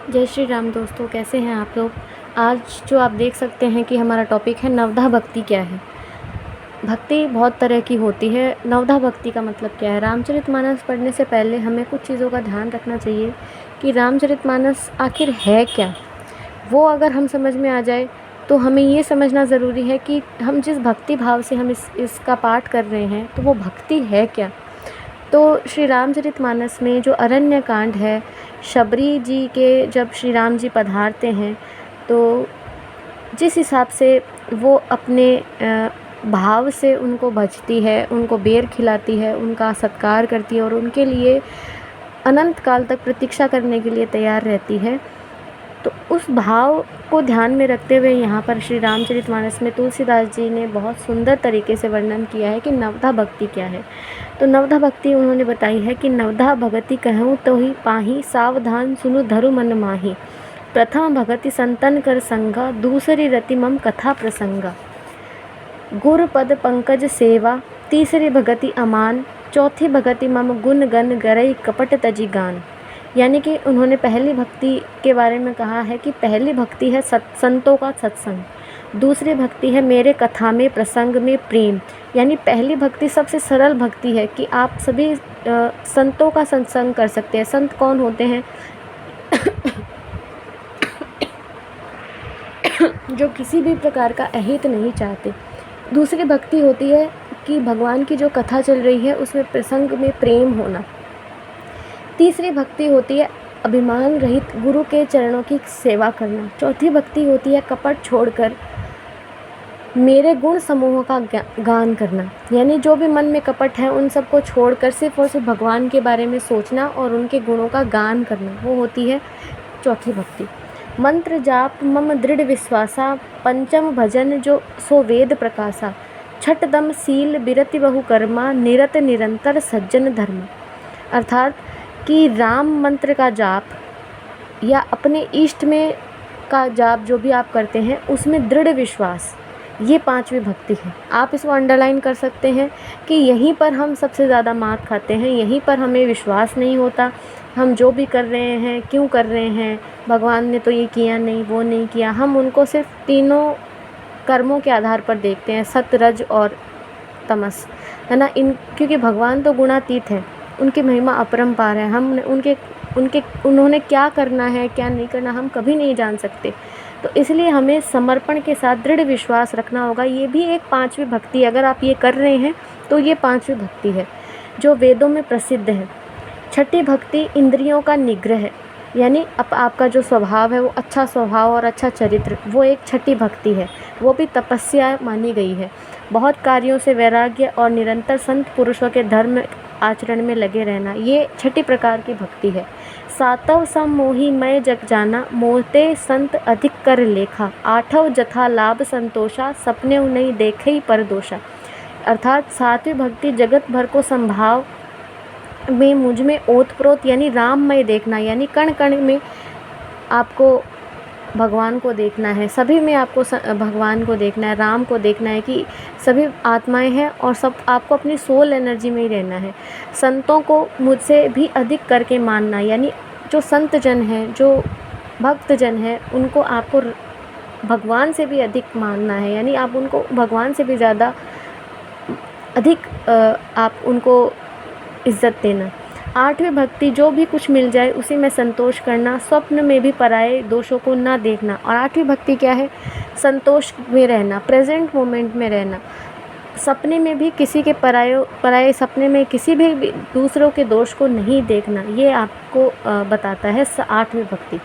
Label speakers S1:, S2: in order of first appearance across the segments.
S1: जय श्री राम दोस्तों, कैसे हैं आप लोग। आज जो आप देख सकते हैं कि हमारा टॉपिक है नवधा भक्ति क्या है। भक्ति बहुत तरह की होती है। नवधा भक्ति का मतलब क्या है। रामचरितमानस पढ़ने से पहले हमें कुछ चीज़ों का ध्यान रखना चाहिए कि रामचरितमानस आखिर है क्या। वो अगर हम समझ में आ जाए तो हमें ये समझना ज़रूरी है कि हम जिस भक्ति भाव से हम इसका पाठ कर रहे हैं तो वो भक्ति है क्या। तो श्री रामचरितमानस में जो अरण्य कांड है, शबरी जी के जब श्री राम जी पधारते हैं तो जिस हिसाब से वो अपने भाव से उनको भजती है, उनको बेर खिलाती है, उनका सत्कार करती है और उनके लिए अनंत काल तक प्रतीक्षा करने के लिए तैयार रहती है, तो उस भाव को ध्यान में रखते हुए यहाँ पर श्री रामचरितमानस में तुलसीदास जी ने बहुत सुंदर तरीके से वर्णन किया है कि नवधा भक्ति क्या है। तो नवधा भक्ति उन्होंने बताई है कि नवधा भगति कहूँ तो ही पाही, सावधान सुनु धरु मन माही। प्रथम भगति संतन कर संगा, दूसरी रति मम कथा प्रसंगा। गुर पद पंकज सेवा, तीसरी भगति अमान, चौथी भगति मम गुण गन गरई कपट तजी गान। यानी कि उन्होंने पहली भक्ति के बारे में कहा है कि पहली भक्ति है संतों का सत्संग, दूसरी भक्ति है मेरे कथा में प्रसंग में प्रेम। यानी पहली भक्ति सबसे सरल भक्ति है कि आप सभी संतों का सत्संग कर सकते हैं। संत कौन होते हैं? जो किसी भी प्रकार का अहित नहीं चाहते। दूसरी भक्ति होती है कि भगवान की जो कथा चल रही है उसमें प्रसंग में प्रेम होना। तीसरी भक्ति होती है अभिमान रहित गुरु के चरणों की सेवा करना। चौथी भक्ति होती है कपट छोड़कर मेरे गुण समूह का गान करना। यानी जो भी मन में कपट है उन सबको छोड़कर सिर्फ और सिर्फ भगवान के बारे में सोचना और उनके गुणों का गान करना, वो होती है चौथी भक्ति। मंत्र जाप मम दृढ़ विश्वासा, पंचम भजन जो सो वेद प्रकाशा। छठ दम सील बिरति बहु कर्मा, निरत निरंतर सज्जन धर्म। अर्थात कि राम मंत्र का जाप या अपने इष्ट में का जाप जो भी आप करते हैं उसमें दृढ़ विश्वास, ये पांचवी भक्ति है। आप इसको अंडरलाइन कर सकते हैं कि यहीं पर हम सबसे ज़्यादा मात खाते हैं, यहीं पर हमें विश्वास नहीं होता। हम जो भी कर रहे हैं क्यों कर रहे हैं, भगवान ने तो ये किया नहीं, वो नहीं किया। हम उनको सिर्फ तीनों कर्मों के आधार पर देखते हैं, सत रज और तमस, है ना। क्योंकि भगवान तो गुणातीत है, उनकी महिमा अपरंपार है। हम उन्होंने क्या करना है क्या नहीं करना हम कभी नहीं जान सकते। तो इसलिए हमें समर्पण के साथ दृढ़ विश्वास रखना होगा। ये भी एक पांचवी भक्ति, अगर आप ये कर रहे हैं तो ये पांचवी भक्ति है जो वेदों में प्रसिद्ध है। छठी भक्ति इंद्रियों का निग्रह है। यानी आपका जो स्वभाव है वो अच्छा स्वभाव और अच्छा चरित्र, वो एक छठी भक्ति है। वो भी तपस्या मानी गई है। बहुत कार्यों से वैराग्य और निरंतर संत पुरुषों के धर्म आचरण में लगे रहना, ये छठी प्रकार की भक्ति है। सातव सम मोही मय जग जाना, मोहते संत अधिक कर लेखा। आठव जथा लाभ संतोषा, सपने नहीं देखे ही पर दोषा। अर्थात सातवीं भक्ति जगत भर को संभाव में मुझ में ओतप्रोत यानी राममय देखना, यानी कण कण में आपको भगवान को देखना है, सभी में आपको भगवान को देखना है, राम को देखना है कि सभी आत्माएं हैं और सब आपको अपनी सोल एनर्जी में ही रहना है। संतों को मुझसे भी अधिक करके मानना, यानी जो संत जन हैं, जो भक्त जन हैं, उनको आपको भगवान से भी अधिक मानना है। यानी आप उनको भगवान से भी ज़्यादा अधिक आप उनको इज़्ज़त देना। आठवीं भक्ति जो भी कुछ मिल जाए उसी में संतोष करना, स्वप्न में भी पराये दोषों को ना देखना। और आठवीं भक्ति क्या है? संतोष में रहना, प्रेजेंट मोमेंट में रहना। सपने में भी किसी के पराये सपने में किसी भी दूसरों के दोष को नहीं देखना, ये आपको बताता है आठवीं भक्ति।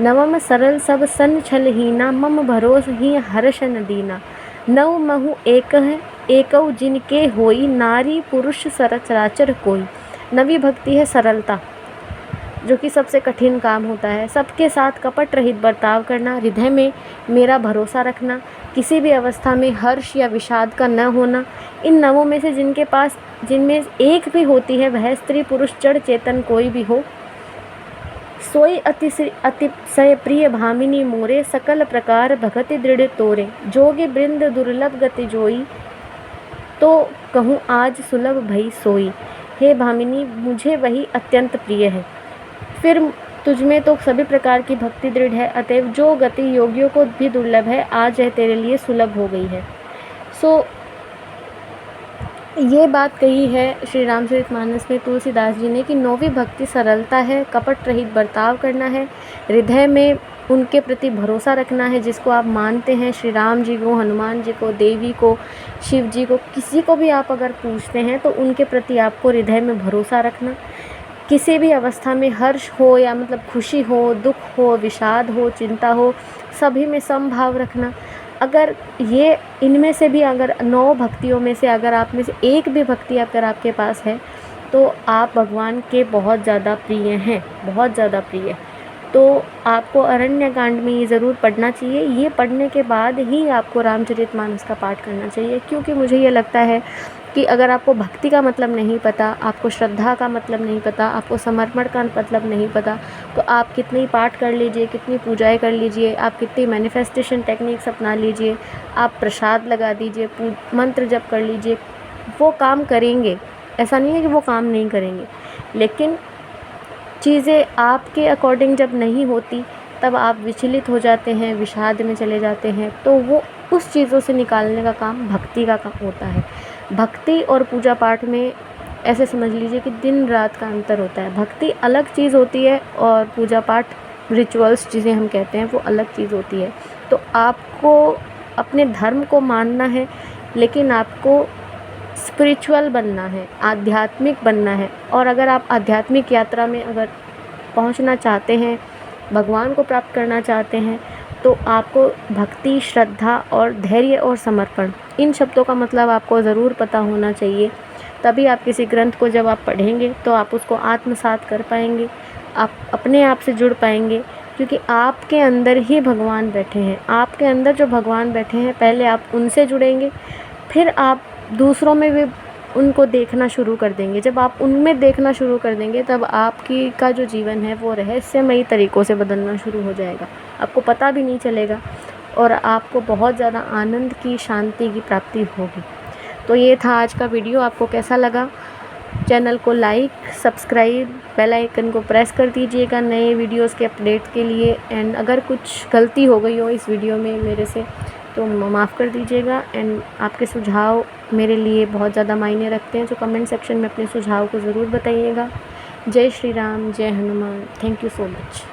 S1: नवम सरल सब सन छल हीना, मम भरोस ही हर्ष न दीना। नव महु एक है एकौ जिनके होई, नारी पुरुष सरचराचर कोई। नवी भक्ति है सरलता, जो कि सबसे कठिन काम होता है। सबके साथ कपट रहित बर्ताव करना, हृदय में मेरा भरोसा रखना, किसी भी अवस्था में हर्ष या विषाद का न होना। इन नवों में से जिनमें एक भी होती है वह स्त्री पुरुष जड़ चेतन कोई भी हो। सोई अतिशय प्रिय भामिनी मोरे, सकल प्रकार भगति दृढ़ तोरे। जोगी वृंद दुर्लभ गति जोई, तो कहूँ आज सुलभ भई सोई। हे भामिनी, मुझे वही अत्यंत प्रिय है। फिर तुझ में तो सभी प्रकार की भक्ति दृढ़ है, अतएव जो गति योगियों को भी दुर्लभ है, आज यह तेरे लिए सुलभ हो गई है। सो ये बात कही है श्री रामचरितमानस में तुलसीदास जी ने कि 9वीं भक्ति सरलता है, कपट रहित बर्ताव करना है, हृदय में उनके प्रति भरोसा रखना है जिसको आप मानते हैं, श्री राम जी को, हनुमान जी को, देवी को, शिव जी को, किसी को भी आप अगर पूछते हैं तो उनके प्रति आपको हृदय में भरोसा रखना। किसी भी अवस्था में हर्ष हो या मतलब खुशी हो, दुख हो, विषाद हो, चिंता हो, सभी में समभाव रखना। अगर ये इनमें से भी अगर 9 भक्तियों में से अगर आप में से एक भी भक्ति अगर आपके पास है तो आप भगवान के बहुत ज़्यादा प्रिय हैं, बहुत ज़्यादा प्रिय। तो आपको अरण्यकांड में ये ज़रूर पढ़ना चाहिए। ये पढ़ने के बाद ही आपको रामचरितमानस का पाठ करना चाहिए, क्योंकि मुझे ये लगता है कि अगर आपको भक्ति का मतलब नहीं पता, आपको श्रद्धा का मतलब नहीं पता, आपको समर्पण का मतलब नहीं पता, तो आप कितनी पाठ कर लीजिए, कितनी पूजाएं कर लीजिए, आप कितनी मैनिफेस्टेशन टेक्निक्स अपना लीजिए, आप प्रसाद लगा दीजिए, मंत्र जप कर लीजिए, वो काम करेंगे। ऐसा नहीं है कि वो काम नहीं करेंगे, लेकिन चीज़ें आपके अकॉर्डिंग जब नहीं होती तब आप विचलित हो जाते हैं, विषाद में चले जाते हैं। तो वो उस चीज़ों से निकालने का काम भक्ति का काम होता है। भक्ति और पूजा पाठ में ऐसे समझ लीजिए कि दिन रात का अंतर होता है। भक्ति अलग चीज़ होती है और पूजा पाठ रिचुअल्स जिसे हम कहते हैं वो अलग चीज़ होती है। तो आपको अपने धर्म को मानना है, लेकिन आपको स्पिरिचुअल बनना है, आध्यात्मिक बनना है। और अगर आप आध्यात्मिक यात्रा में अगर पहुंचना चाहते हैं, भगवान को प्राप्त करना चाहते हैं, तो आपको भक्ति, श्रद्धा और धैर्य और समर्पण, इन शब्दों का मतलब आपको ज़रूर पता होना चाहिए। तभी आप किसी ग्रंथ को जब आप पढ़ेंगे तो आप उसको आत्मसात कर पाएंगे, आप अपने आप से जुड़ पाएंगे, क्योंकि आपके अंदर ही भगवान बैठे हैं। आपके अंदर जो भगवान बैठे हैं, पहले आप उनसे जुड़ेंगे, फिर आप दूसरों में भी उनको देखना शुरू कर देंगे। जब आप उनमें देखना शुरू कर देंगे तब आपकी का जो जीवन है वो रहस्यमयी तरीक़ों से बदलना शुरू हो जाएगा, आपको पता भी नहीं चलेगा और आपको बहुत ज़्यादा आनंद की, शांति की प्राप्ति होगी। तो ये था आज का वीडियो। आपको कैसा लगा? चैनल को लाइक, सब्सक्राइब, बेल आइकन को प्रेस कर दीजिएगा नए वीडियोस के अपडेट के लिए। एंड अगर कुछ गलती हो गई हो इस वीडियो में मेरे से तो माफ़ कर दीजिएगा। एंड आपके सुझाव मेरे लिए बहुत ज़्यादा मायने रखते हैं, तो कमेंट सेक्शन में अपने सुझाव को ज़रूर बताइएगा। जय श्री राम, जय Hanuman. Thank you so much.